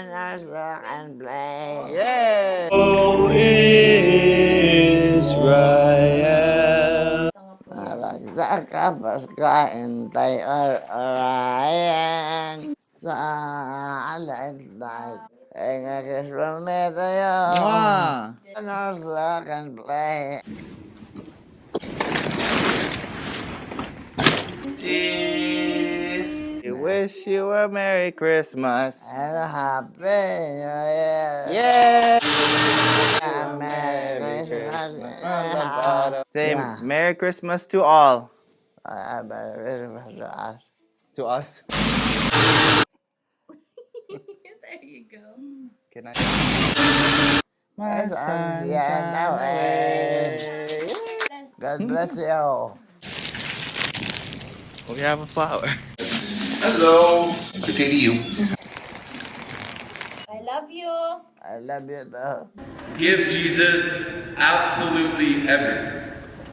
nurse and play. Yeah. Oh, Israel. Nagsaka Paskain tayo orayan sa alay-alay. Ngakisramito yun. Mwah. Nurse and play. Cheers. We wish you a Merry Christmas. And a happy New Year. Yeah. Merry Merry Christmas. Christmas from the bottom. Say Yeah. Merry Christmas to all. Merry Christmas to us. To us. There you go. Can I? My Yes, sunshine yeah, away. God bless you. We have a flower. Hello. Good day to you. I love you. I love you though. Give Jesus absolutely everything.